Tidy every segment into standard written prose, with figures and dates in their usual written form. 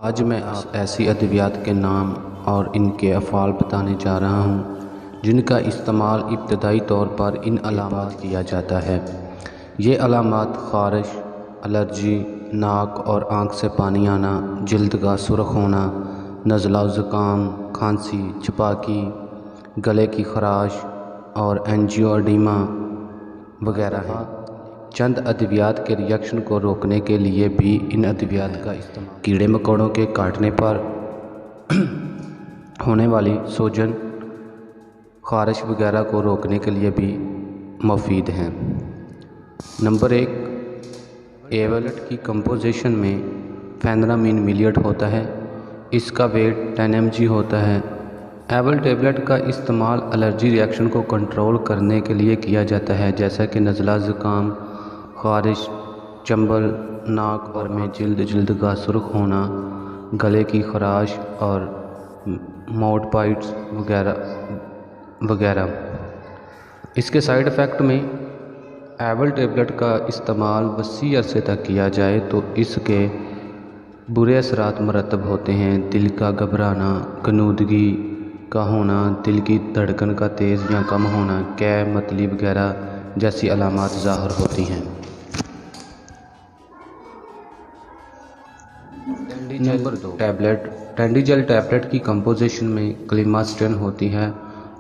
आज मैं आप ऐसी अद्वियात के नाम और इनके अफ़ाल बताने जा रहा हूँ जिनका इस्तेमाल इब्तदाई तौर पर इन अलामात किया जाता है। ये अलामात ख़ारिश, एलर्जी, नाक और आँख से पानी आना, जल्द का सुर्ख होना, नज़ला ज़ुकाम, खांसी, छपाकी, गले की खराश और एंजियोडीमा वगैरह हैं। चंद अद्वियात के रिएक्शन को रोकने के लिए भी इन अद्वियात का इस्तेमाल कीड़े मकोड़ों के काटने पर होने वाली सूजन, ख़ारिश वगैरह को रोकने के लिए भी मुफीद हैं। नंबर 1, एवलेट की कंपोजिशन में फेनरामिन मिलियट होता है। इसका वेट 10 mg होता है। एवल टेबलेट का इस्तेमाल एलर्जी रिएक्शन को कंट्रोल करने के लिए किया जाता है, जैसा कि नज़ला ज़ुकाम, ख़ारिश, चंबल, नाक और में जल्द का सुर्ख होना, गले की खराश और माउथ पाइट्स वगैरह। इसके साइड इफ़ेक्ट में एवल टेबलेट का इस्तेमाल वसी अरसे तक किया जाए तो इसके बुरे असरात मरतब होते हैं। दिल का घबराना, गनूदगी का होना, दिल की धड़कन का तेज़ या कम होना, कै, मतली वगैरह जैसी अलामात ज़ाहिर होती हैं। Number 2, tablet. टेंडिजल टैबलेट की कंपोजिशन में क्लिमास्ट्रेन होती है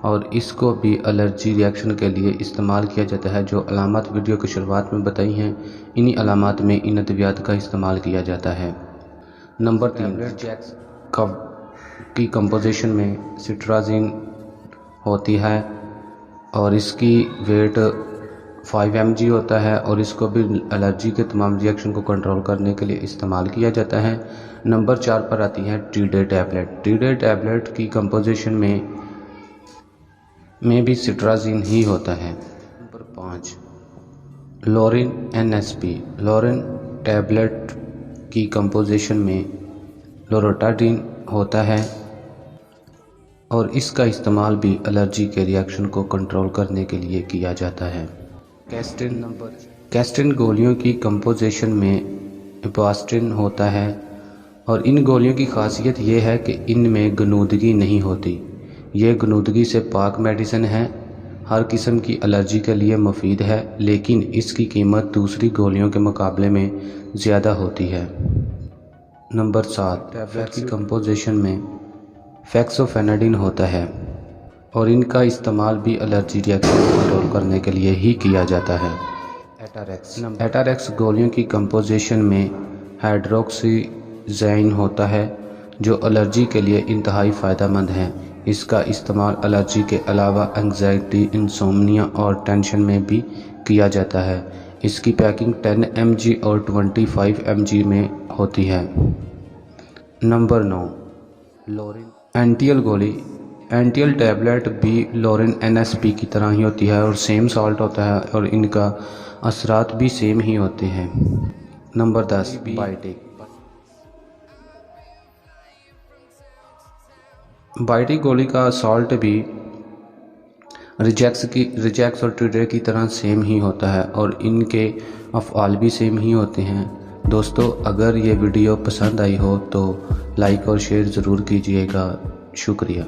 और इसको भी एलर्जी रिएक्शन के लिए इस्तेमाल किया जाता है। जो अलामात वीडियो की शुरुआत में बताई हैं, इन्हीं अलामात में इन अद्वियात का इस्तेमाल किया जाता है। नंबर 3, रिजैक्स की कंपोजिशन में सिट्राजिन होती है और इसकी वेट 5 mg होता है और इसको भी एलर्जी के तमाम रिएक्शन को कंट्रोल करने के लिए इस्तेमाल किया जाता है। नंबर 4 पर आती है टी-डे टैबलेट। टी-डे टैबलेट की कंपोजिशन में भी सिट्राजिन ही होता है। Number 5, लोरिन NSP। लोरिन टैबलेट की कंपोजिशन में लोराटाडीन होता है और इसका इस्तेमाल भी एलर्जी के रिएक्शन को कंट्रोल करने के लिए किया जाता है। कैस्टिन गोलियों की कंपोजिशन में एपास्ट्रिन होता है और इन गोलियों की खासियत ये है कि इनमें गनूदगी नहीं होती। ये गनूदगी से पाक मेडिसिन है, हर किस्म की एलर्जी के लिए मुफीद है, लेकिन इसकी कीमत दूसरी गोलियों के मुकाबले में ज़्यादा होती है। नंबर 7, टैबलेट की कंपोजिशन में फेक्सोफेनाडिन होता है और इनका इस्तेमाल भी एलर्जी रिएक्शन को कंट्रोल करने के लिए ही किया जाता है। एटारेक्स गोलियों की कंपोजिशन में हाइड्रोक्सीज़ाइन होता है जो एलर्जी के लिए इंतहाई फ़ायदेमंद है। इसका इस्तेमाल एलर्जी के अलावा एंग्जाइटी, इंसोम्निया और टेंशन में भी किया जाता है। इसकी पैकिंग 10 mg और 25 mg में होती है। नंबर 9, लोरिन एंटियल गोली। एंटियल टैबलेट भी लोरिन NSP की तरह ही होती है और सेम सॉल्ट होता है और इनका असरात भी सेम ही होते हैं। Number 10, biotic. बायोटिक गोली का सॉल्ट भी रिजैक्स और टी-डे की तरह सेम ही होता है और इनके अफ़आल भी सेम ही होते हैं। दोस्तों, अगर ये वीडियो पसंद आई हो तो लाइक और शेयर ज़रूर कीजिएगा। शुक्रिया।